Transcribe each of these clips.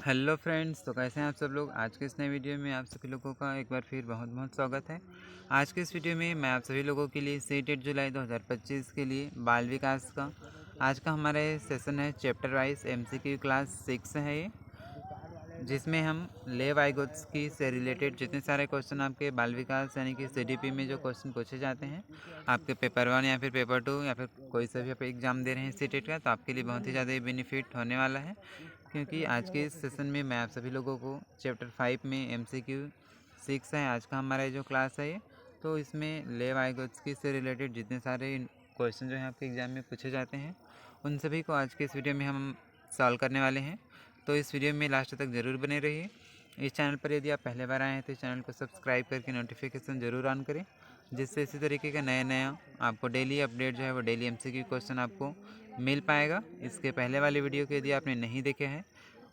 Hello friends, तो कैसे हैं आप सब लोग। आज के इस नए वीडियो में आप सभी लोगों का एक बार फिर बहुत बहुत स्वागत है। आज के इस वीडियो में मैं आप सभी लोगों के लिए सी-टेट जुलाई 2025 के लिए बाल विकास का आज का हमारा ये सेशन है। चैप्टर वाइज एमसीक्यू क्लास 6 है ये, जिसमें हम लेवाइगोत्स्की से रिलेटेड जितने सारे क्वेश्चन आपके बाल विकास यानी कि सीडीपी में जो क्वेश्चन पूछे जाते हैं आपके पेपर 1 या फिर पेपर 2 या फिर कोई सा भी आप एग्ज़ाम दे रहे हैं सी-टेट का, तो आपके लिए बहुत ही ज़्यादा बेनिफिट होने वाला है। क्योंकि आज के इस सेशन में मैं आप सभी लोगों को चैप्टर 5 में एमसीक्यू 6 है आज का हमारा जो क्लास है ये, तो इसमें लेवाइगोत्स्की से रिलेटेड जितने सारे क्वेश्चन जो हैं आपके एग्ज़ाम में पूछे जाते हैं उन सभी को आज के इस वीडियो में हम सॉल्व करने वाले हैं। तो इस वीडियो में लास्ट तक ज़रूर बने रहिए। इस चैनल पर यदि आप पहले बार आए हैं तो इस चैनल को सब्सक्राइब करके नोटिफिकेशन ज़रूर ऑन करें, जिससे इसी तरीके का नया आपको डेली अपडेट जो है वो डेली एमसीक्यू क्वेश्चन आपको मिल पाएगा। इसके पहले वाले वीडियो को यदि आपने नहीं देखे हैं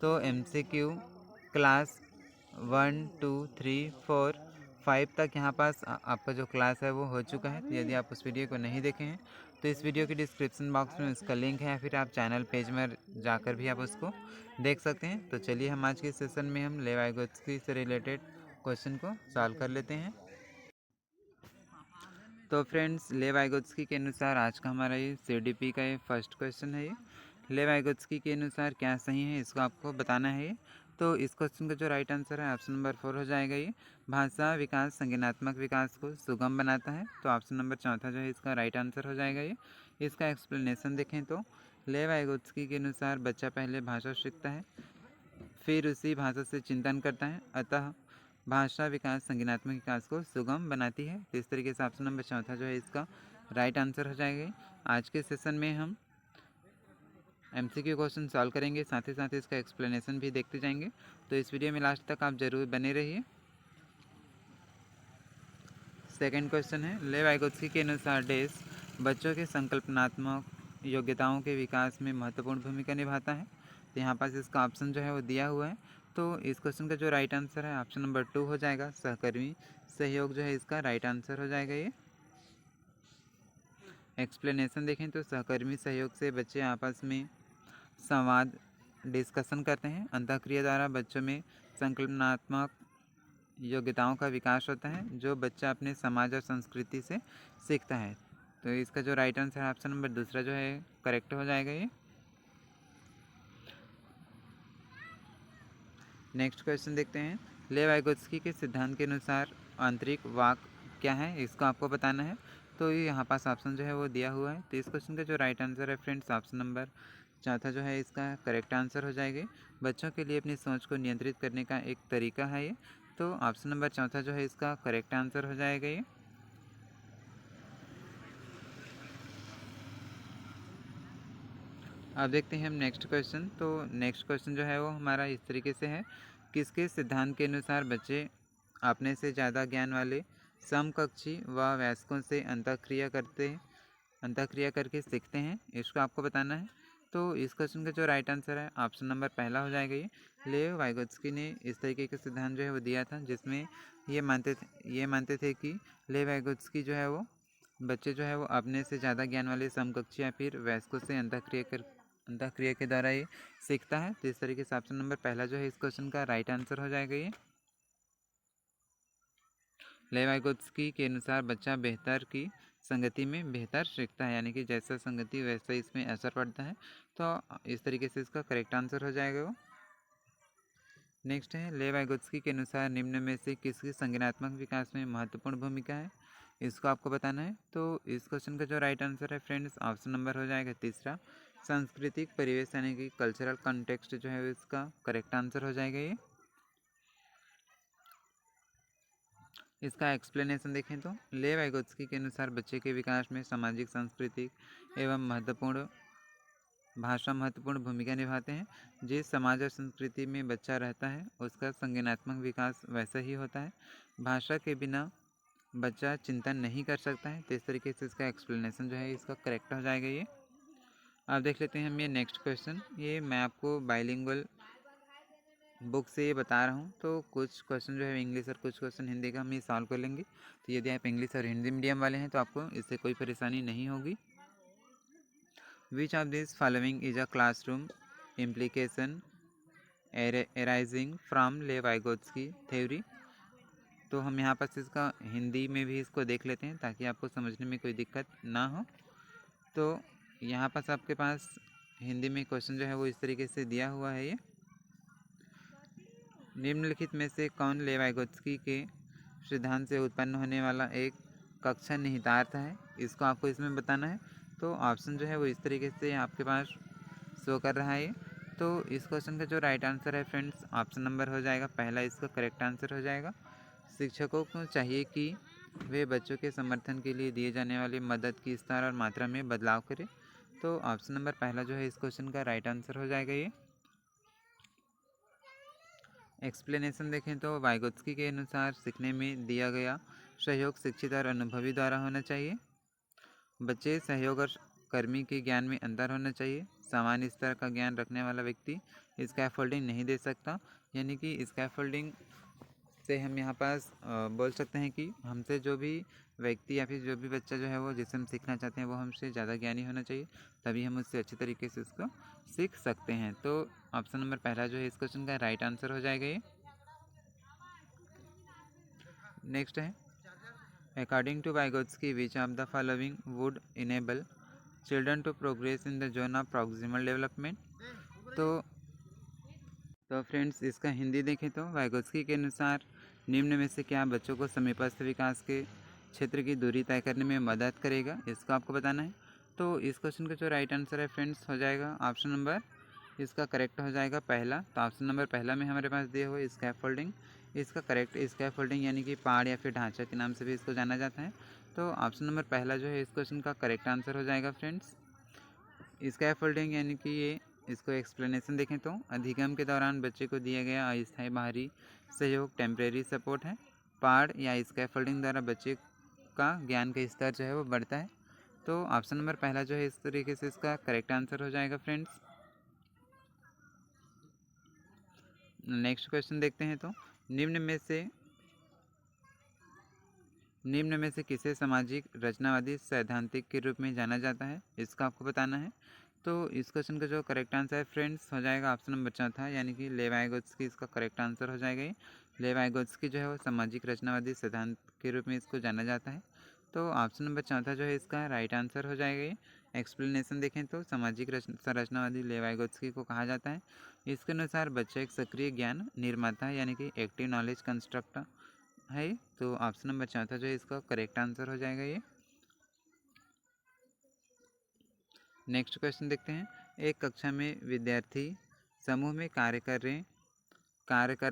तो एमसीक्यू क्लास 1, 2, 3, 4, 5 तक यहाँ पास आपका जो क्लास है वो हो चुका है। तो यदि आप उस वीडियो को नहीं देखे हैं तो इस वीडियो के डिस्क्रिप्शन बॉक्स में उसका लिंक है, या फिर आप चैनल पेज में जाकर भी आप उसको देख सकते हैं। तो चलिए हम आज के सेशन में हम लेवाइगोत्स्की से रिलेटेड क्वेश्चन को सॉल्व कर लेते हैं। तो फ्रेंड्स, लेवाइगोत्स्की के अनुसार आज का हमारा ये सीडीपी का ये फर्स्ट क्वेश्चन है। ये लेवाइगोत्स्की के अनुसार क्या सही है इसको आपको बताना है। तो इस क्वेश्चन का जो राइट आंसर है ऑप्शन नंबर 4 हो जाएगा। ये भाषा विकास संज्ञानात्मक विकास को सुगम बनाता है, तो ऑप्शन नंबर चौथा जो है इसका राइट आंसर हो जाएगा। ये इसका एक्सप्लेनेशन देखें तो लेवाइगोत्स्की के अनुसार बच्चा पहले भाषा सीखता है, फिर उसी भाषा से चिंतन करता है, अतः भाषा विकास संज्ञानात्मक विकास को सुगम बनाती है। तो इस तरीके से ऑप्शन नंबर चौथा जो है इसका राइट आंसर हो जाएगा। आज के सेशन में हम एमसीक्यू क्वेश्चन सॉल्व करेंगे, साथ ही साथ इसका एक्सप्लेनेशन भी देखते जाएंगे। तो इस वीडियो में लास्ट तक आप जरूर बने रहिए। सेकंड क्वेश्चन है, लेवाइगोत्स्की के अनुसार डेस बच्चों के संकल्पनात्मक योग्यताओं के विकास में महत्वपूर्ण भूमिका निभाता है। तो यहाँ पास इसका ऑप्शन जो है वो दिया हुआ है। तो इस क्वेश्चन का जो राइट आंसर है ऑप्शन नंबर 2 हो जाएगा। सहकर्मी सहयोग जो है इसका राइट आंसर हो जाएगा। ये एक्सप्लेनेशन देखें तो सहकर्मी सहयोग से बच्चे आपस में संवाद डिस्कशन करते हैं, अंतःक्रिया द्वारा बच्चों में संकल्पनात्मक योग्यताओं का विकास होता है, जो बच्चा अपने समाज और संस्कृति से सीखता है। तो इसका जो राइट आंसर है ऑप्शन नंबर दूसरा जो है करेक्ट हो जाएगा। ये नेक्स्ट क्वेश्चन देखते हैं। लेवाइगोत्स्की के सिद्धांत के अनुसार आंतरिक वाक क्या है, इसको आपको बताना है। तो ये यहाँ पास ऑप्शन जो है वो दिया हुआ है। तो इस क्वेश्चन का जो राइट आंसर है फ्रेंड्स ऑप्शन नंबर चौथा जो है इसका करेक्ट आंसर हो जाएगा। बच्चों के लिए अपनी सोच को नियंत्रित करने का एक तरीका है ये, तो ऑप्शन नंबर चौथा जो है इसका करेक्ट आंसर हो जाएगा। ये अब देखते हैं हम नेक्स्ट क्वेश्चन। तो नेक्स्ट क्वेश्चन जो है वो हमारा इस तरीके से है, किसके सिद्धांत के अनुसार बच्चे अपने से ज़्यादा ज्ञान वाले समकक्षी व वयस्कों से अंतःक्रिया करके सीखते हैं, इसको आपको बताना है। तो इस क्वेश्चन का जो राइट आंसर है ऑप्शन नंबर पहला हो जाएगा। ये लेवाइगोत्स्की ने इस तरीके का सिद्धांत जो है वो दिया था, जिसमें ये मानते थे कि लेवाइगोत्स्की जो है वो बच्चे जो है वो अपने से ज़्यादा ज्ञान वाले समकक्षी या फिर वयस्कों से अंतःक्रिया के द्वारा ये सीखता है। तो इस तरीके से ऑप्शन नंबर पहला जो है इस क्वेश्चन का राइट आंसर हो जाएगा। ये लेवाइगोत्स्की के अनुसार बच्चा बेहतर की संगति में बेहतर सीखता है, यानी कि जैसा संगति वैसा इसमें असर पड़ता है। तो इस तरीके से इसका करेक्ट आंसर हो जाएगा वो। नेक्स्ट है, लेवाइगोत्स्की के अनुसार निम्न में से किसकी संज्ञानात्मक विकास में महत्वपूर्ण भूमिका है, इसको आपको बताना है। तो इस क्वेश्चन का जो राइट आंसर है फ्रेंड्स ऑप्शन नंबर हो जाएगा तीसरा, सांस्कृतिक परिवेश यानी कि कल्चरल कॉन्टेक्स्ट जो है इसका करेक्ट आंसर हो जाएगा। ये इसका एक्सप्लेनेशन देखें तो लेवाइगोत्स्की के अनुसार बच्चे के विकास में सामाजिक सांस्कृतिक एवं महत्वपूर्ण भूमिका निभाते हैं। जिस समाज और संस्कृति में बच्चा रहता है उसका संज्ञानात्मक विकास वैसा ही होता है। भाषा के बिना बच्चा चिंतन नहीं कर सकता है। तो इस तरीके से इसका एक्सप्लेनेशन जो है इसका करेक्ट हो जाएगा। ये अब देख लेते हैं हम ये नेक्स्ट क्वेश्चन। ये मैं आपको बाइलिंगुअल बुक से ये बता रहा हूँ, तो कुछ क्वेश्चन जो है इंग्लिश और कुछ क्वेश्चन हिंदी का हम ये सॉल्व कर लेंगे। तो यदि आप इंग्लिश और हिंदी मीडियम वाले हैं तो आपको इससे कोई परेशानी नहीं होगी। Which of this following is a classroom implication arising from Lev Vygotsky theory. तो हम यहाँ पर इसका हिंदी में भी इसको देख लेते हैं ताकि आपको समझने में कोई दिक्कत ना हो। तो यहाँ पर आपके पास हिंदी में क्वेश्चन जो है वो इस तरीके से दिया हुआ है। ये निम्नलिखित में से कौन लेवाइगोत्स्की के सिद्धांत से उत्पन्न होने वाला एक कक्षा निहितार्थ है, इसको आपको इसमें बताना है। तो ऑप्शन जो है वो इस तरीके से आपके पास शो कर रहा है। तो इस क्वेश्चन का जो राइट आंसर है फ्रेंड्स, ऑप्शन नंबर हो जाएगा पहला, इसका करेक्ट आंसर हो जाएगा। शिक्षकों को चाहिए कि वे बच्चों के समर्थन के लिए दिए जाने वाली मदद की स्तर और मात्रा में बदलाव करें। तो ऑप्शन नंबर पहला जो है इस क्वेश्चन का राइट आंसर हो जाएगा। ये एक्सप्लेनेशन देखें तो वाइगोत्स्की के अनुसार सीखने में दिया गया सहयोग शिक्षित और अनुभवी द्वारा होना चाहिए। बच्चे सहयोग और कर्मी के ज्ञान में अंतर होना चाहिए। सामान्य स्तर का ज्ञान रखने वाला व्यक्ति स्कैफोल्डिंग नहीं दे सकता, यानी कि स्कैफोल्डिंग से हम यहाँ पास बोल सकते हैं कि हमसे जो भी व्यक्ति या फिर जो भी बच्चा जो है वो जिसे हम सीखना चाहते हैं वो हमसे ज़्यादा ज्ञानी होना चाहिए, तभी हम उससे अच्छे तरीके से उसको सीख सकते हैं। तो ऑप्शन नंबर पहला जो है इस क्वेश्चन का राइट आंसर हो जाएगा। ये नेक्स्ट है, according to Vygotsky which of the following would enable children to progress in the zone of proximal development. तो फ्रेंड्स इसका हिंदी देखें तो वाइगोत्स्की के अनुसार निम्न में से क्या बच्चों को समीपस्थ विकास के क्षेत्र की दूरी तय करने में मदद करेगा, इसको आपको बताना है। तो इस क्वेश्चन का जो राइट आंसर है फ्रेंड्स हो जाएगा ऑप्शन नंबर, इसका करेक्ट हो जाएगा पहला। तो ऑप्शन नंबर पहला में हमारे पास दिया हुआ है स्कैफोल्डिंग, इसका करेक्ट स्कैफोल्डिंग यानी कि पहाड़ या फिर ढांचा के नाम से भी इसको जाना जाता है। तो ऑप्शन नंबर पहला जो है इस क्वेश्चन का करेक्ट आंसर हो जाएगा फ्रेंड्स। स्कैफोल्डिंग यानी कि ये इसको एक्सप्लेनेशन देखें तो अधिगम के दौरान बच्चे को दिया गया अस्थायी बाहरी सहयोग टेम्परेरी सपोर्ट है। पहाड़ या स्कैफोल्डिंग द्वारा बच्चे का ज्ञान का स्तर जो है वो बढ़ता है। तो ऑप्शन नंबर पहला जो है इस तरीके से इसका करेक्ट आंसर हो जाएगा फ्रेंड्स। नेक्स्ट क्वेश्चन देखते हैं। तो निम्न में से किसे सामाजिक रचनावादी सैद्धांतिक के रूप में जाना जाता है, इसका आपको बताना है। तो इस क्वेश्चन का जो करेक्ट आंसर है फ्रेंड्स हो जाएगा ऑप्शन नंबर चौथा, यानी कि लेवाइगोत्स्की इसका करेक्ट आंसर हो जाएगा। ये लेवाइगोत्स्की जो है वो सामाजिक रचनावादी सिद्धांत के रूप में इसको जाना जाता है। तो ऑप्शन नंबर चौथा जो है इसका राइट आंसर हो जाएगा। ये एक्सप्लेनेशन देखें तो सामाजिक संरचनावादी लेवाइगोत्स्की को कहा जाता है। इसके अनुसार बच्चा एक सक्रिय ज्ञान निर्माता है, यानी कि एक्टिव नॉलेज कंस्ट्रक्टर है। तो ऑप्शन नंबर चौथा जो है इसका करेक्ट आंसर हो जाएगा। ये नेक्स्ट क्वेश्चन देखते हैं। एक कक्षा में विद्यार्थी समूह में कार्य कर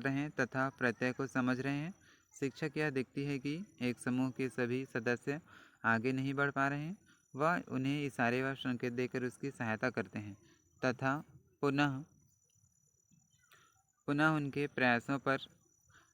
रहे हैं तथा प्रत्यय को समझ रहे हैं। शिक्षक यह देखती है कि एक समूह के सभी सदस्य आगे नहीं बढ़ पा रहे हैं। वह उन्हें इशारे व संकेत देकर उसकी सहायता करते हैं तथा पुनः उनके प्रयासों पर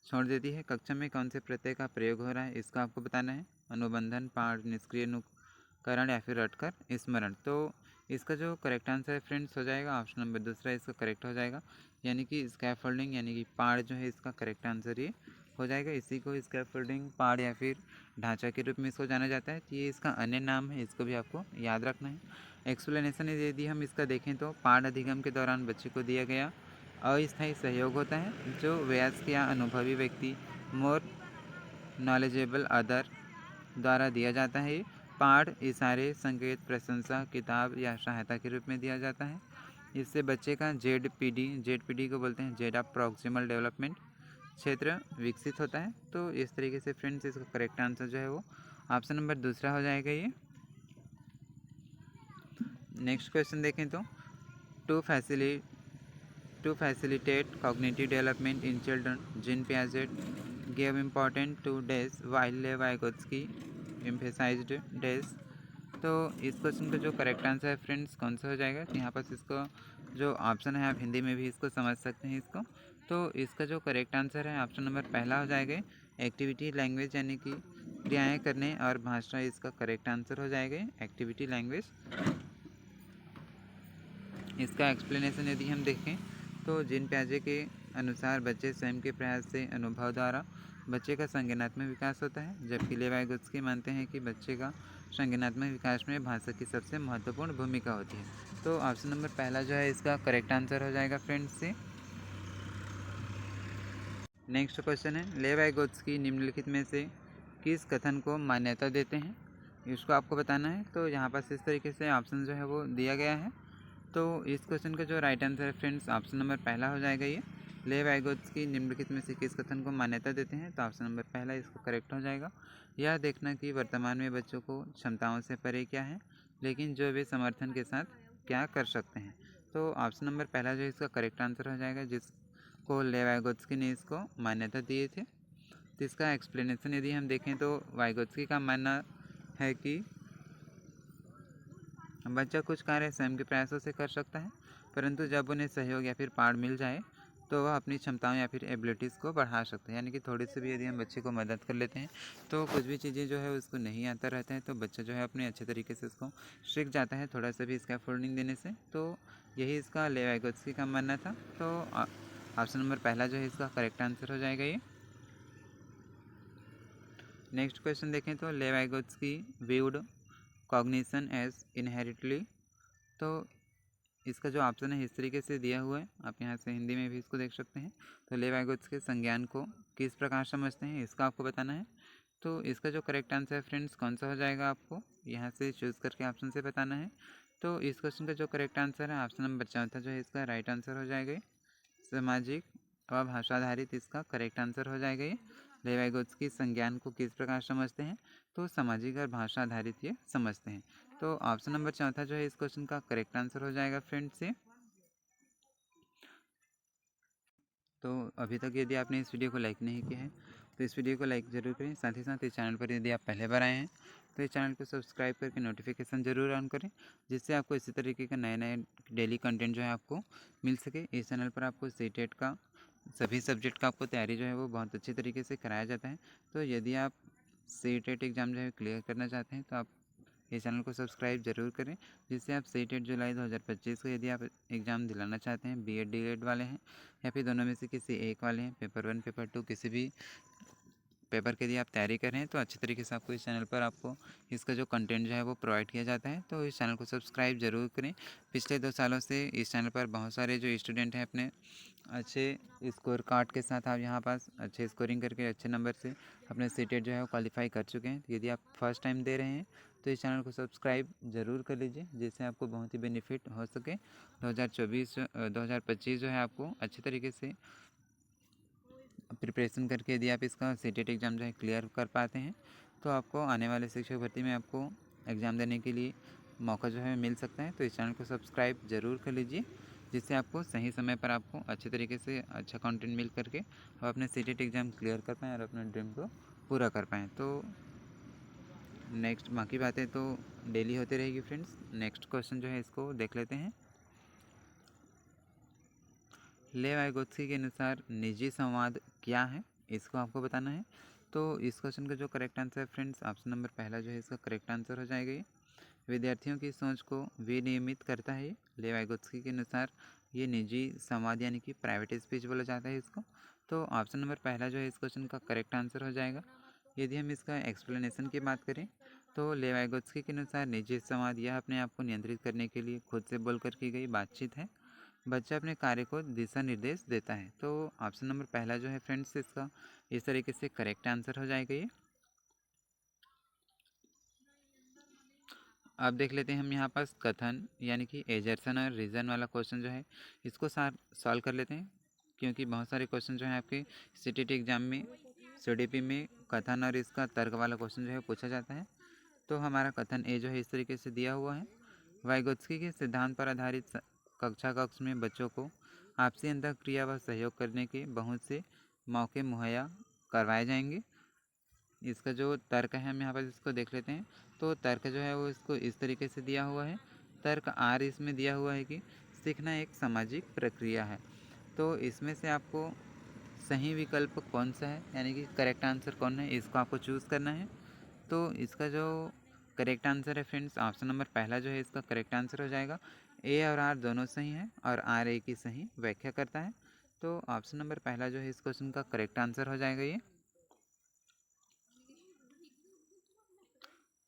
छोड़ देती है। कक्षा में कौन से प्रत्यय का प्रयोग हो रहा है, इसका आपको बताना है। अनुबंधन, पाठ, निष्क्रिय अनुकरण या फिर रटकर स्मरण। तो इसका जो करेक्ट आंसर है फ्रेंड्स हो जाएगा ऑप्शन नंबर दूसरा, इसका करेक्ट हो जाएगा, यानी कि स्कैफोल्डिंग यानी कि पाठ जो है इसका करेक्ट आंसर ये हो जाएगा। इसी को स्कैफोल्डिंग, पाठ या फिर ढांचा के रूप में इसको जाना जाता है। तो ये इसका अन्य नाम है, इसको भी आपको याद रखना है। एक्सप्लेनेशन यदि हम इसका देखें तो पाठ अधिगम के दौरान बच्चे को दिया गया अस्थायी सहयोग होता है जो वयस्क या अनुभवी व्यक्ति मोर नॉलेजेबल अदर द्वारा दिया जाता है। पाठ इशारे, संकेत, प्रशंसा, किताब या सहायता के रूप में दिया जाता है। इससे बच्चे का जेड को बोलते हैं जेड ऑफ प्रॉक्सिमल डेवलपमेंट क्षेत्र विकसित होता है। तो इस तरीके से फ्रेंड्स इसका करेक्ट आंसर जो है वो ऑप्शन नंबर दूसरा हो जाएगा। ये नेक्स्ट क्वेश्चन देखें तो to facilitate cognitive development in children, Jean Piaget gave importance to days while Vygotsky emphasized days। तो इस क्वेश्चन का जो करेक्ट आंसर है फ्रेंड्स कौन सा हो जाएगा, तो यहाँ पर इसको जो ऑप्शन है आप हिंदी में भी इसको समझ सकते हैं इसको। तो इसका जो करेक्ट आंसर है ऑप्शन नंबर पहला हो जाएगा एक्टिविटी लैंग्वेज, यानी कि क्रियाएँ करने और भाषा, इसका करेक्ट आंसर हो जाएगा एक्टिविटी लैंग्वेज। इसका एक्सप्लेनेशन यदि हम देखें तो जीन प्याजे के अनुसार बच्चे स्वयं के प्रयास से अनुभव द्वारा बच्चे का संज्ञानात्मक विकास होता है, जबकि लेवाइगोत्स्की मानते हैं कि बच्चे का संज्ञानात्मक विकास में भाषा की सबसे महत्वपूर्ण भूमिका होती है। तो ऑप्शन नंबर पहला जो है इसका करेक्ट आंसर हो जाएगा फ्रेंड्स से। नेक्स्ट क्वेश्चन है, लेव वाइगोत्स्की निम्नलिखित में से किस कथन को मान्यता देते हैं, इसको आपको बताना है। तो यहाँ पर इस तरीके से ऑप्शन जो है वो दिया गया है। तो इस क्वेश्चन का जो राइट आंसर है फ्रेंड्स, ऑप्शन नंबर पहला हो जाएगा। ये लेव वाइगोत्स्की निम्नलिखित में से किस कथन को मान्यता देते हैं, तो ऑप्शन नंबर पहला इसको करेक्ट हो जाएगा। यह देखना कि वर्तमान में बच्चों को क्षमताओं से परे क्या है, लेकिन जो वे समर्थन के साथ क्या कर सकते हैं। तो ऑप्शन नंबर पहला जो इसका करेक्ट आंसर हो जाएगा, जिसको लेव वाइगोत्स्की ने इसको मान्यता दिए थे। तो इसका एक्सप्लेनेशन यदि हम देखें तो वाइगोत्स्की का मानना है कि बच्चा कुछ कार्य स्वयं के प्रयासों से कर सकता है, परंतु जब उन्हें सहयोग या फिर पाठ मिल जाए तो वह अपनी क्षमताओं या फिर एबिलिटीज़ को बढ़ा सकते हैं। यानी कि थोड़ी सी भी यदि हम बच्चे को मदद कर लेते हैं तो कुछ भी चीज़ें जो है उसको नहीं आता रहता है, तो बच्चा जो है अपने अच्छे तरीके से उसको सीख जाता है थोड़ा सा भी स्कैफोल्डिंग देने से। तो यही इसका लेव वाइगोत्स्की का मानना था। तो ऑप्शन नंबर पहला जो है इसका करेक्ट आंसर हो जाएगा ये। नेक्स्ट क्वेश्चन देखें तो Lev Vygotsky viewed cognition as inherently. तो इसका जो ऑप्शन है इस तरीके से दिया हुआ है, आप यहाँ से हिंदी में भी इसको देख सकते हैं। तो लेव वाइगोत्स्की के संज्ञान को किस प्रकार समझते हैं, इसका आपको बताना है। तो इसका जो करेक्ट आंसर है फ्रेंड्स कौन सा हो जाएगा, आपको यहाँ से चूज़ करके ऑप्शन से बताना है। तो इस क्वेश्चन का जो करेक्ट आंसर है ऑप्शन नंबर चौथा जो है इसका राइट आंसर हो जाएगा। सामाजिक व भाषाधारित इसका करेक्ट आंसर हो जाएगा ये। लेव वाइगोत्स्की संज्ञान को किस प्रकार समझते हैं, तो सामाजिक और भाषा आधारित ये समझते हैं। तो ऑप्शन नंबर चौथा जो है इस क्वेश्चन का करेक्ट आंसर हो जाएगा फ्रेंड्स ये। तो अभी तक यदि आपने इस वीडियो को लाइक नहीं किया है तो इस वीडियो को लाइक ज़रूर करें। साथ ही साथ इस चैनल पर यदि आप पहले बार आए हैं तो इस चैनल को सब्सक्राइब करके नोटिफिकेशन ज़रूर ऑन करें, जिससे आपको इसी तरीके का नए नए डेली कंटेंट जो है आपको मिल सके। इस चैनल पर आपको सीटेट का सभी सब्जेक्ट का आपको तैयारी जो है वो बहुत अच्छे तरीके से कराया जाता है। तो यदि आप सीटेट एग्ज़ाम जो है क्लियर करना चाहते हैं तो आप इस चैनल को सब्सक्राइब जरूर करें, जिससे आप सीटेट जुलाई 2025 को यदि आप एग्ज़ाम दिलाना चाहते हैं, बीएड डीएड वाले हैं या फिर दोनों में से किसी एक वाले हैं, पेपर 1 पेपर 2 किसी भी पेपर के लिए आप तैयारी कर रहे हैं, तो अच्छे तरीके से आपको इस चैनल पर आपको इसका जो कंटेंट जो है वो प्रोवाइड किया जाता है। तो इस चैनल को सब्सक्राइब जरूर करें। पिछले 2 सालों से इस चैनल पर बहुत सारे जो स्टूडेंट हैं अपने अच्छे स्कोर कार्ड के साथ आप यहाँ पास अच्छे स्कोरिंग करके अच्छे नंबर से अपने सीटेट जो है वो क्वालिफाई कर चुके हैं। यदि आप फर्स्ट टाइम दे रहे हैं तो इस चैनल को सब्सक्राइब ज़रूर कर लीजिए, जिससे आपको बहुत ही बेनिफिट हो सके। 2025 जो है आपको अच्छे तरीके से प्रिपरेशन करके यदि आप इसका सीटेट एग्ज़ाम जो है क्लियर कर पाते हैं तो आपको आने वाले शिक्षक भर्ती में आपको एग्ज़ाम देने के लिए मौका जो है मिल सकता है। तो इस चैनल को सब्सक्राइब ज़रूर कर लीजिए, जिससे आपको सही समय पर आपको अच्छे तरीके से अच्छा कंटेंट मिल करके आप अपने सीटेट एग्ज़ाम क्लियर कर पाएँ और अपने ड्रीम को पूरा कर पाएँ। तो नेक्स्ट बाकी बातें तो डेली होती रहेगी फ्रेंड्स। नेक्स्ट क्वेश्चन जो है इसको देख लेते हैं। लेव वाइगोत्स्की के अनुसार निजी संवाद क्या है, इसको आपको बताना है। तो इस क्वेश्चन का जो करेक्ट आंसर है फ्रेंड्स, ऑप्शन नंबर पहला जो है इसका करेक्ट आंसर हो जाएगा। ये विद्यार्थियों की सोच को विनियमित करता है। लेव वाइगोत्स्की के अनुसार ये निजी संवाद यानी कि प्राइवेट स्पीच बोला जाता है इसको। तो ऑप्शन नंबर पहला जो है इस क्वेश्चन का करेक्ट आंसर हो जाएगा। यदि हम इसका एक्सप्लेनेशन की बात करें तो लेव वाइगोत्स्की के अनुसार निजी संवाद यह अपने आप को नियंत्रित करने के लिए खुद से बोलकर की गई बातचीत है। बच्चा अपने कार्य को दिशा निर्देश देता है। तो ऑप्शन नंबर पहला जो है फ्रेंड्स इसका इस तरीके से करेक्ट आंसर हो जाएगा ये। अब देख लेते हैं हम यहाँ पास कथन यानी कि एजर्सन और रीज़न वाला क्वेश्चन जो है इसको सॉल्व कर लेते हैं, क्योंकि बहुत सारे क्वेश्चन जो है आपके सीटीटी एग्ज़ाम में सीडीपी में कथन और इसका तर्क वाला क्वेश्चन जो है पूछा जाता है। तो हमारा कथन ए जो है इस तरीके से दिया हुआ है। वाइगोत्स्की के सिद्धांत पर आधारित कक्षा कक्ष में बच्चों को आपसी अंतःक्रिया व सहयोग करने के बहुत से मौके मुहैया करवाए जाएंगे। इसका जो तर्क है हम यहाँ पर इसको देख लेते हैं। तो तर्क जो है वो इसको इस तरीके से दिया हुआ है। तर्क आर इसमें दिया हुआ है कि सीखना एक सामाजिक प्रक्रिया है। तो इसमें से आपको सही विकल्प कौन सा है यानी कि करेक्ट आंसर कौन है, इसको आपको चूज़ करना है। तो इसका जो करेक्ट आंसर है फ्रेंड्स, ऑप्शन नंबर पहला जो है इसका करेक्ट आंसर हो जाएगा। ए और आर दोनों सही हैं और आर ए की सही व्याख्या करता है। तो ऑप्शन नंबर पहला जो है इस क्वेश्चन का करेक्ट आंसर हो जाएगा ये।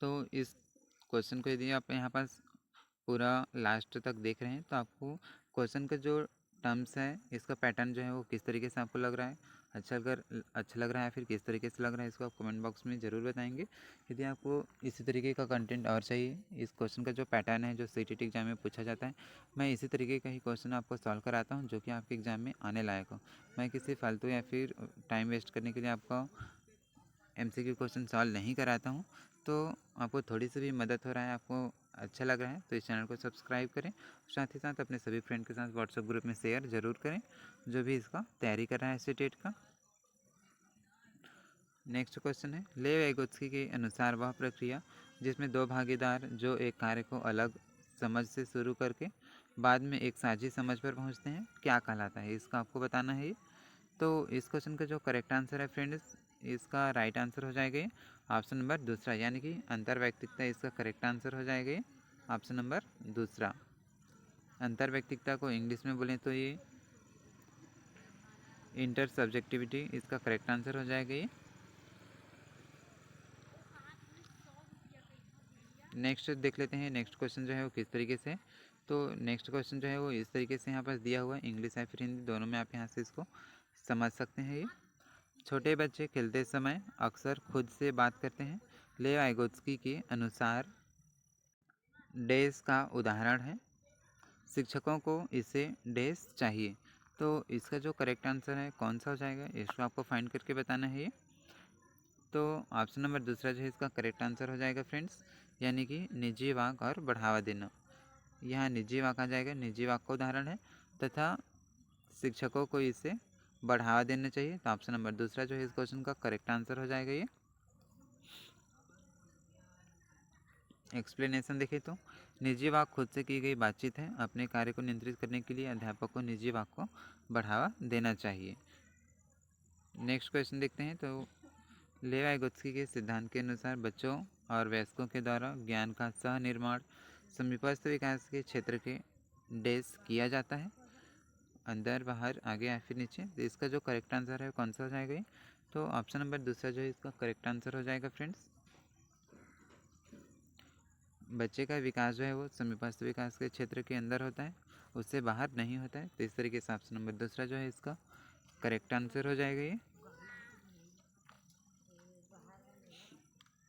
तो इस क्वेश्चन को यदि आप यहाँ पास पूरा लास्ट तक देख रहे हैं तो आपको क्वेश्चन का जो टर्म्स है, इसका पैटर्न जो है वो किस तरीके से आपको लग रहा है, अच्छा लग रहा है फिर किस तरीके से लग रहा है, इसको आप कमेंट बॉक्स में ज़रूर बताएंगे। यदि आपको इसी तरीके का कंटेंट और चाहिए, इस क्वेश्चन का जो पैटर्न है जो सीटीटी एग्जाम में पूछा जाता है, मैं इसी तरीके का ही क्वेश्चन आपको सॉल्व कराता हूँ जो कि आपके एग्ज़ाम में आने लायक हो। मैं किसी फालतू या फिर टाइम वेस्ट करने के लिए आपका MCQ क्वेश्चन सॉल्व नहीं कराता हूँ। तो आपको थोड़ी सी भी मदद हो रहा है, आपको अच्छा लग रहा है तो इस चैनल को सब्सक्राइब करें, साथ ही साथ अपने सभी फ्रेंड के साथ व्हाट्सएप ग्रुप में शेयर ज़रूर करें जो भी इसका तैयारी कर रहा है सीटेट का। नेक्स्ट क्वेश्चन है, लेव एगोत्स्की के अनुसार वह प्रक्रिया जिसमें दो भागीदार जो एक कार्य को अलग समझ से शुरू करके बाद में एक साझी समझ पर पहुंचते हैं क्या कहलाता है, इसका आपको बताना है ये। तो इस क्वेश्चन का जो करेक्ट आंसर है फ्रेंड्स, इसका राइट आंसर हो जाएगा ये ऑप्शन नंबर दूसरा, यानी कि अंतर्वैयक्तिकता इसका करेक्ट आंसर हो जाएगा ये ऑप्शन नंबर दूसरा। अंतर्वैयक्तिकता को इंग्लिश में बोलें तो ये इंटर सब्जेक्टिविटी इसका करेक्ट आंसर हो जाएगा ये। नेक्स्ट देख लेते हैं, नेक्स्ट क्वेश्चन जो है वो किस तरीके से। तो नेक्स्ट क्वेश्चन जो है वो इस तरीके से यहाँ पर दिया हुआ है, इंग्लिश या फिर हिंदी दोनों में आप यहाँ से इसको समझ सकते हैं। ये छोटे बच्चे खेलते समय अक्सर खुद से बात करते हैं, लेव वाइगोत्स्की के अनुसार डेस का उदाहरण है, शिक्षकों को इसे डेस चाहिए। तो इसका जो करेक्ट आंसर है कौन सा हो जाएगा, इसको आपको फाइंड करके बताना है ये। तो ऑप्शन नंबर दूसरा जो है इसका करेक्ट आंसर हो जाएगा फ्रेंड्स, यानी कि निजी वाक और बढ़ावा देना। यहाँ निजी वाक आ जाएगा, निजी वाक का उदाहरण है, तथा शिक्षकों को इसे बढ़ावा देना चाहिए। तो ऑप्शन नंबर दूसरा जो है इस क्वेश्चन का करेक्ट आंसर हो जाएगा ये। एक्सप्लेनेशन देखें तो निजी वाक खुद से की गई बातचीत है, अपने कार्य को नियंत्रित करने के लिए अध्यापक को निजी वाक को बढ़ावा देना चाहिए। नेक्स्ट क्वेश्चन देखते हैं। तो लेव वाइगोत्स्की के सिद्धांत के अनुसार बच्चों और वयस्कों के द्वारा ज्ञान का सह निर्माण समीपस्थ विकास के क्षेत्र के डेस किया जाता है, अंदर बाहर आगे या फिर नीचे। तो इसका जो करेक्ट आंसर है कौन सा हो जाएगा, तो ऑप्शन नंबर दूसरा जो है इसका करेक्ट आंसर हो जाएगा फ्रेंड्स। बच्चे का विकास जो है वो समीपस्थ विकास के क्षेत्र के अंदर होता है, उससे बाहर नहीं होता है। तो इस तरीके से ऑप्शन नंबर दूसरा जो है इसका करेक्ट आंसर हो जाएगा ये।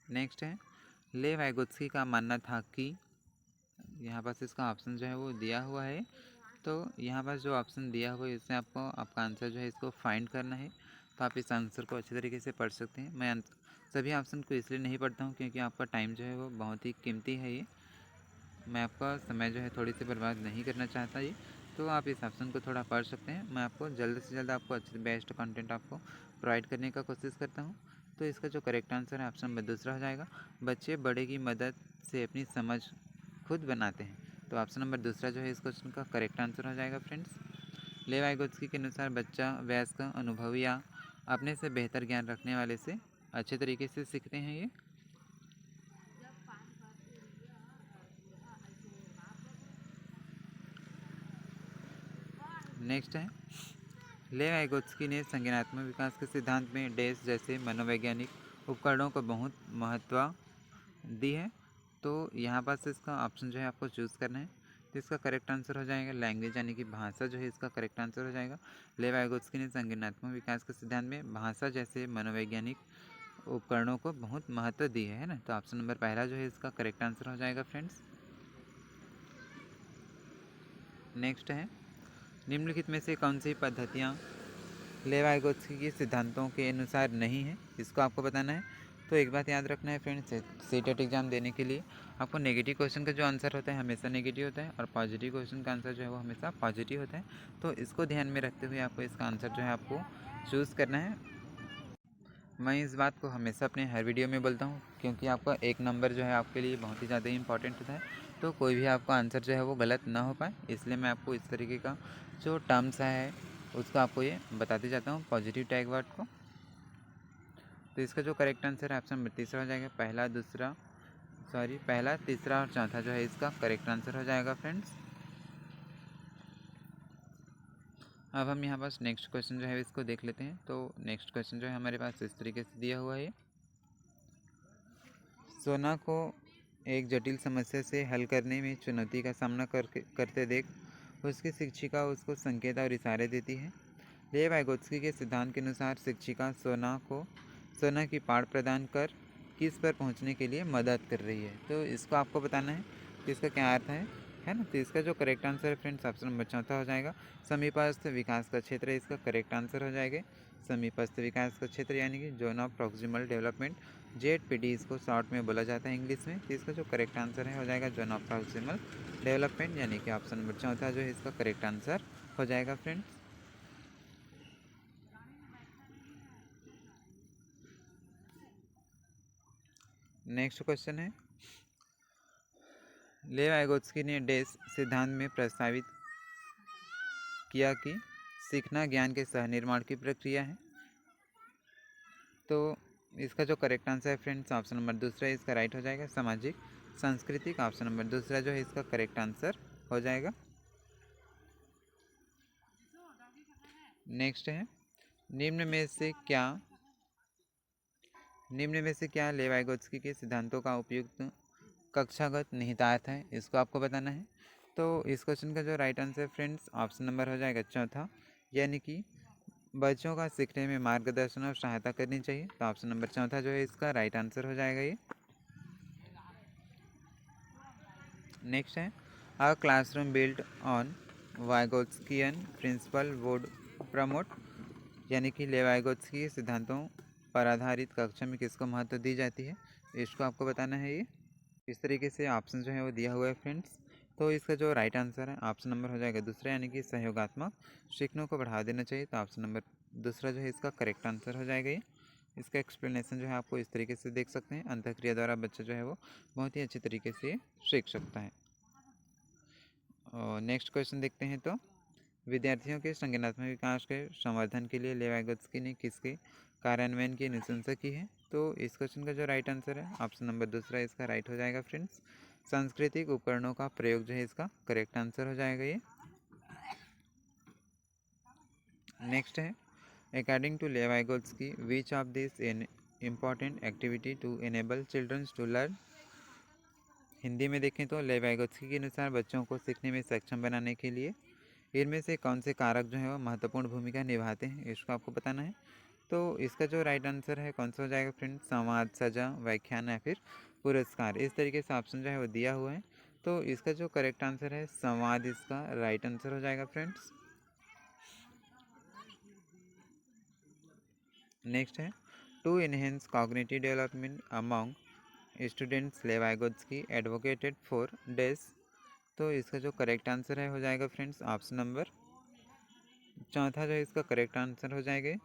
नेक्स्ट है, लेव वाइगोत्स्की का मानना था कि, यहाँ पास इसका ऑप्शन जो है वो दिया हुआ है, तो यहाँ पास जो ऑप्शन दिया हुआ है इससे आपको आपका आंसर जो है इसको फाइंड करना है। तो आप इस आंसर को अच्छी तरीके से पढ़ सकते हैं। मैं सभी ऑप्शन को इसलिए नहीं पढ़ता हूँ क्योंकि आपका टाइम जो है वो बहुत ही कीमती है, ये मैं आपका समय जो है थोड़ी सी बर्बाद नहीं करना चाहता ये। तो आप इस ऑप्शन को थोड़ा पढ़ सकते हैं। मैं आपको जल्द से जल्द आपको अच्छे बेस्ट कंटेंट आपको प्रोवाइड करने का कोशिश करता हूँ। तो इसका जो करेक्ट आंसर है ऑप्शन नंबर दूसरा हो जाएगा, बच्चे बड़े की मदद से अपनी समझ खुद बनाते हैं। तो ऑप्शन नंबर दूसरा जो है इस क्वेश्चन का करेक्ट आंसर हो जाएगा फ्रेंड्स। लेव वाइगोत्स्की के अनुसार बच्चा वयस्क अनुभवी या अपने से बेहतर ज्ञान रखने वाले से अच्छे तरीके से सीखते हैं ये। नेक्स्ट है, लेव वाइगोत्स्की ने संज्ञानात्मक विकास के सिद्धांत में डेस जैसे मनोवैज्ञानिक उपकरणों को बहुत महत्व दी है। तो यहाँ पर से इसका ऑप्शन जो है आपको चूज़ करना है। तो इसका करेक्ट आंसर हो जाएगा लैंग्वेज, यानी कि भाषा जो है इसका करेक्ट आंसर हो जाएगा। लेव वाइगोत्स्की ने संज्ञानात्मक विकास के सिद्धांत में भाषा जैसे मनोवैज्ञानिक उपकरणों को बहुत महत्व दी है ना। तो ऑप्शन नंबर पहला जो है इसका करेक्ट आंसर हो जाएगा फ्रेंड्स। नेक्स्ट है, निम्नलिखित में से कौन सी पद्धतियाँ लेव वाइगोत्स्की के सिद्धांतों के अनुसार नहीं है, इसको आपको बताना है। तो एक बात याद रखना है फ्रेंड्स, सीटेट एग्जाम देने के लिए आपको नेगेटिव क्वेश्चन का जो आंसर होता है हमेशा नेगेटिव होता है और पॉजिटिव क्वेश्चन का आंसर जो है वो हमेशा पॉजिटिव होता है। तो इसको ध्यान में रखते हुए आपको इसका आंसर जो है आपको चूज़ करना है। मैं इस बात को हमेशा अपने हर वीडियो में बोलता हूँ क्योंकि आपका एक नंबर जो है आपके लिए बहुत ही ज़्यादा इंपॉर्टेंट होता है। तो कोई भी आपका आंसर जो है वो गलत ना हो पाए, इसलिए मैं आपको इस तरीके का जो टर्म्स है उसको आपको ये बताते जाता हूँ, पॉजिटिव टैग वर्ड को। तो इसका जो करेक्ट आंसर है ऑप्शन नंबर तीसरा हो जाएगा, पहला तीसरा और चौथा जो है इसका करेक्ट आंसर हो जाएगा फ्रेंड्स। अब हम यहाँ पास नेक्स्ट क्वेश्चन जो है इसको देख लेते हैं। तो नेक्स्ट क्वेश्चन जो है हमारे पास इस तरीके से दिया हुआ है, सोना को एक जटिल समस्या से हल करने में चुनौती का सामना करते देख उसकी शिक्षिका उसको संकेत और इशारे देती है। लेव वाइगोत्स्की के सिद्धांत के अनुसार शिक्षिका सोना की पाठ प्रदान कर किस पर पहुंचने के लिए मदद कर रही है। तो इसको आपको बताना है कि इसका क्या अर्थ है ना। तो इसका जो करेक्ट आंसर है फ्रेंड्स ऑप्शन नंबर चौथा हो जाएगा। समीपस्थ विकास का क्षेत्र इसका करेक्ट आंसर हो जाएगा। समीपस्थ विकास का क्षेत्र यानी कि zone of proximal development, Z-PD इसको शॉर्ट में बोला जाता है इंग्लिश में। तो इसका जो करेक्ट आंसर है हो जाएगा जोन ऑफ प्रॉक्सिमल डेवलपमेंट, यानी कि ऑप्शन नंबर चौथा जो है इसका करेक्ट आंसर हो जाएगा फ्रेंड्स। नेक्स्ट क्वेश्चन है, लेव वाइगोत्स्की ने डेस सिद्धांत में प्रस्तावित किया कि सीखना ज्ञान के सहनिर्माण की प्रक्रिया है। तो इसका जो करेक्ट आंसर है फ्रेंड्स ऑप्शन नंबर दूसरा इसका राइट हो जाएगा। सामाजिक सांस्कृतिक, ऑप्शन नंबर दूसरा जो है इसका करेक्ट आंसर हो जाएगा। नेक्स्ट है, निम्न में से क्या लेव वाइगोत्स्की के सिद्धांतों का उपयुक्त कक्षागत निहितार्थ है, इसको आपको बताना है। तो इस क्वेश्चन का जो right answer friends option number हो जाएगा चौथा, यानी कि बच्चों का सीखने में मार्गदर्शन और सहायता करनी चाहिए। तो ऑप्शन नंबर चौथा जो है इसका राइट आंसर हो जाएगा ये। नेक्स्ट है, a classroom built on Vygotskian principle would promote, यानी कि लेव वाइगोत्स्की के सिद्धांतों पर आधारित कक्षा में किसको महत्व दी जाती है, इसको आपको बताना है। ये इस तरीके से ऑप्शन जो है वो दिया हुआ है फ्रेंड्स। तो इसका जो राइट आंसर है ऑप्शन नंबर हो जाएगा दूसरा, यानी कि सहयोगात्मक सीखने को बढ़ावा देना चाहिए। तो ऑप्शन नंबर दूसरा जो है इसका करेक्ट आंसर हो जाएगा ये। इसका एक्सप्लेनेशन जो है आपको इस तरीके से देख सकते हैं, अंतःक्रिया द्वारा बच्चा जो है वो बहुत ही अच्छे तरीके से सीख सकता है। और नेक्स्ट क्वेश्चन देखते हैं, तो विद्यार्थियों के संज्ञानात्मक विकास के संवर्धन के लिए लेव वाइगोत्स्की ने किसके कार्यान्वयन की अनुशंसा की है। तो इस क्वेश्चन का जो राइट आंसर है ऑप्शन नंबर दूसरा इसका राइट हो जाएगा फ्रेंड्स। सांस्कृतिक उपकरणों का प्रयोग जो है इसका करेक्ट आंसर हो जाएगा ये। नेक्स्ट है, according to Lev Vygotsky which of this an important activity to enable childrens to learn. Hindi में देखें तो लेव वाइगोत्स्की के अनुसार बच्चों को सीखने में सक्षम बनाने के लिए इनमें से कौन से कारक जो है वो महत्वपूर्ण भूमिका निभाते हैं, इसको आपको बताना है। तो इसका जो राइट आंसर है कौन सा हो जाएगा फ्रेंड्स, संवाद, सजा, व्याख्यान या फिर पुरस्कार। इस तरीके से ऑप्शन जो है वो दिया हुआ है। तो इसका जो करेक्ट आंसर है संवाद इसका राइट आंसर हो जाएगा फ्रेंड्स। नेक्स्ट है, to enhance cognitive development among students Lev Vygotsky advocated for डेस। तो इसका जो करेक्ट आंसर है हो जाएगा फ्रेंड्स ऑप्शन नंबर चौथा जो है इसका करेक्ट आंसर हो जाएगा।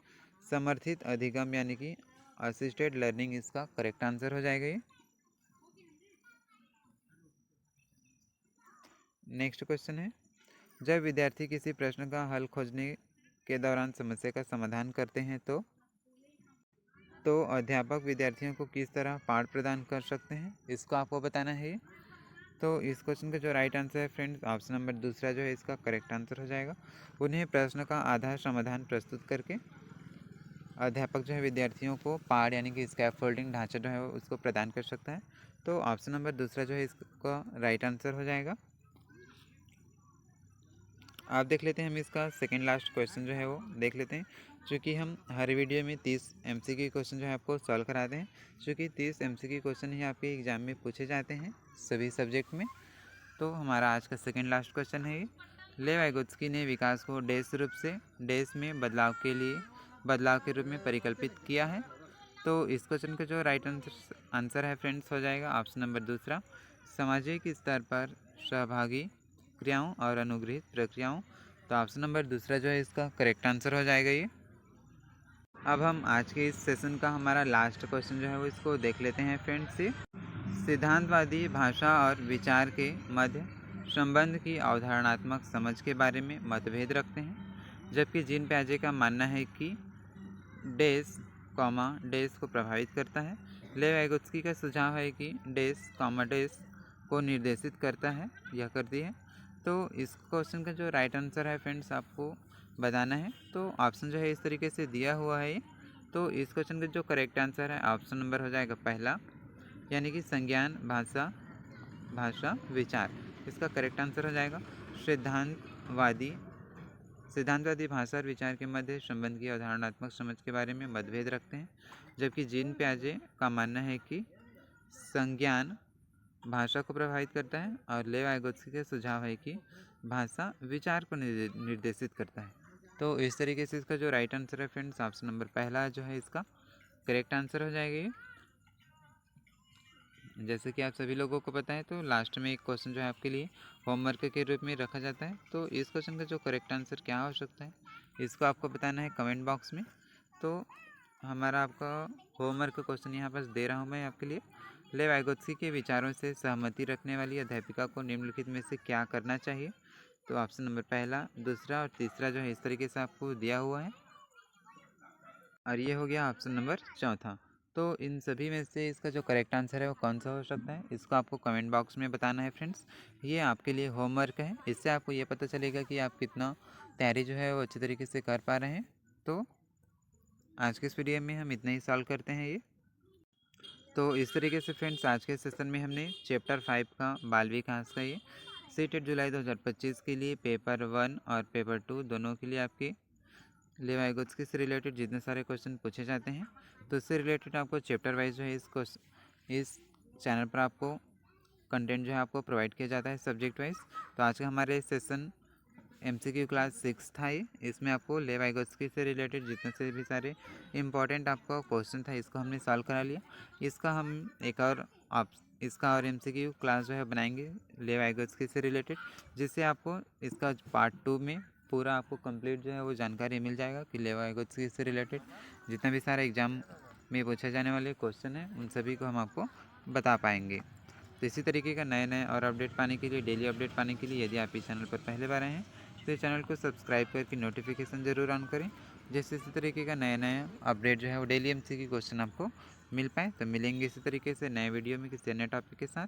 समर्थित अधिगम यानी कि असिस्टेड लर्निंग इसका करेक्ट आंसर हो जाएगा ये। नेक्स्ट क्वेश्चन है, जब विद्यार्थी किसी प्रश्न का हल खोजने के दौरान समस्या का समाधान करते हैं तो अध्यापक विद्यार्थियों को किस तरह पाठ प्रदान कर सकते हैं, इसको आपको बताना है। तो इस क्वेश्चन का जो राइट आंसर है फ्रेंड्स ऑप्शन नंबर दूसरा जो है इसका करेक्ट आंसर हो जाएगा। उन्हें प्रश्न का आधार समाधान प्रस्तुत करके अध्यापक जो है विद्यार्थियों को पाठ यानी कि स्कैफोल्डिंग ढांचा जो है उसको प्रदान कर सकता है। तो ऑप्शन नंबर दूसरा जो है इसका राइट आंसर हो जाएगा। आप देख लेते हैं, हम इसका सेकेंड लास्ट क्वेश्चन जो है वो देख लेते हैं। चूँकि हम हर वीडियो में 30 MCQ क्वेश्चन जो है आपको सॉल्व कराते हैं, चूँकि 30 MCQ क्वेश्चन ही आपके एग्जाम में पूछे जाते हैं सभी सब्जेक्ट में। तो हमारा आज का सेकेंड लास्ट क्वेश्चन है ये, लेव वाइगोत्स्की ने विकास को डेस रूप से डेस में बदलाव के रूप में परिकल्पित किया है। तो इस क्वेश्चन का जो राइट आंसर है फ्रेंड्स हो जाएगा ऑप्शन नंबर दूसरा, सामाजिक स्तर पर सहभागी क्रियाओं और अनुग्रहित प्रक्रियाओं। तो ऑप्शन नंबर दूसरा जो है इसका करेक्ट आंसर हो जाएगा ये। अब हम आज के इस सेशन का हमारा लास्ट क्वेश्चन जो है वो इसको देख लेते हैं फ्रेंड्स। सिद्धांतवादी भाषा और विचार के मध्य संबंध की अवधारणात्मक समझ के बारे में मतभेद रखते हैं, जबकि जीन पियाजे का मानना है कि डेस को प्रभावित करता है। लेव वाइगोत्स्की का सुझाव है कि डेस को निर्देशित करता है या करती है। तो इस क्वेश्चन का जो राइट आंसर है फ्रेंड्स आपको बताना है। तो ऑप्शन जो है इस तरीके से दिया हुआ है। तो इस क्वेश्चन का जो करेक्ट आंसर है ऑप्शन नंबर हो जाएगा पहला, यानी कि संज्ञान भाषा विचार, इसका करेक्ट आंसर हो जाएगा। सिद्धांत सिद्धांतवादी सिद्धांतवादी भाषा और विचार के मध्य संबंध की अवधारणात्मक समझ के बारे में मतभेद रखते हैं, जबकि जीन पियाजे का मानना है कि संज्ञान भाषा को प्रभावित करता है और लेव वाइगोत्स्की का सुझाव है कि भाषा विचार को निर्देशित करता है। तो इस तरीके से इसका जो राइट आंसर है फ्रेंड्स, ऑप्शन नंबर पहला जो है इसका करेक्ट आंसर हो जाएगा ये। जैसे कि आप सभी लोगों को पता है, तो लास्ट में एक क्वेश्चन जो है आपके लिए होमवर्क के रूप में रखा जाता है। तो इस क्वेश्चन का जो करेक्ट आंसर क्या हो सकता है, इसको आपको बताना है कमेंट बॉक्स में। तो हमारा आपका होमवर्क क्वेश्चन यहाँ पर दे रहा हूँ मैं आपके लिए। लेव वाइगोत्स्की के विचारों से सहमति रखने वाली अध्यापिका को निम्नलिखित में से क्या करना चाहिए। तो ऑप्शन नंबर पहला, दूसरा और तीसरा जो है इस तरीके से आपको दिया हुआ है, और ये हो गया ऑप्शन नंबर चौथा। तो इन सभी में से इसका जो करेक्ट आंसर है वो कौन सा हो सकता है, इसको आपको कमेंट बॉक्स में बताना है फ्रेंड्स। ये आपके लिए होमवर्क है, इससे आपको ये पता चलेगा कि आप कितना तैयारी जो है वो अच्छे तरीके से कर पा रहे हैं। तो आज के इस वीडियो में हम इतना ही सॉल्व करते हैं ये। तो इस तरीके से फ्रेंड्स आज के सेशन में हमने चैप्टर 5 का बाल विकास का ये सीटेट जुलाई 2025 के लिए पेपर 1 और पेपर 2 दोनों के लिए आपके लेव वाइगोत्स्की से रिलेटेड जितने सारे क्वेश्चन पूछे जाते हैं, तो इससे रिलेटेड आपको चैप्टर वाइज जो है इस चैनल पर आपको कंटेंट जो है आपको प्रोवाइड किया जाता है सब्जेक्ट वाइज। तो आज का हमारे सेशन MCQ क्लास 6 था ये, इसमें आपको लेव वाइगोत्स्की से रिलेटेड जितने से भी सारे इंपॉर्टेंट आपका क्वेश्चन था इसको हमने सॉल्व करा लिया। इसका हम एक और इसका और MCQ क्लास जो है बनाएंगे लेव वाइगोत्स्की से रिलेटेड, जिससे आपको इसका पार्ट 2 में पूरा आपको कंप्लीट जो है वो जानकारी मिल जाएगा कि लेव वाइगोत्स्की से रिलेटेड जितना भी सारा एग्जाम में पूछे जाने वाले क्वेश्चन हैं उन सभी को हम आपको बता पाएंगे। तो इसी तरीके का नए नए और अपडेट पाने के लिए, डेली अपडेट पाने के लिए, यदि आप इस चैनल पर पहले बार आए हैं तो चैनल को सब्सक्राइब करके नोटिफिकेशन ज़रूर ऑन करें, जैसे इसी तरीके का नया नया अपडेट जो है वो डेली MCQ क्वेश्चन आपको मिल पाए। तो मिलेंगे इसी तरीके से नए वीडियो में किसी अन्य टॉपिक के साथ।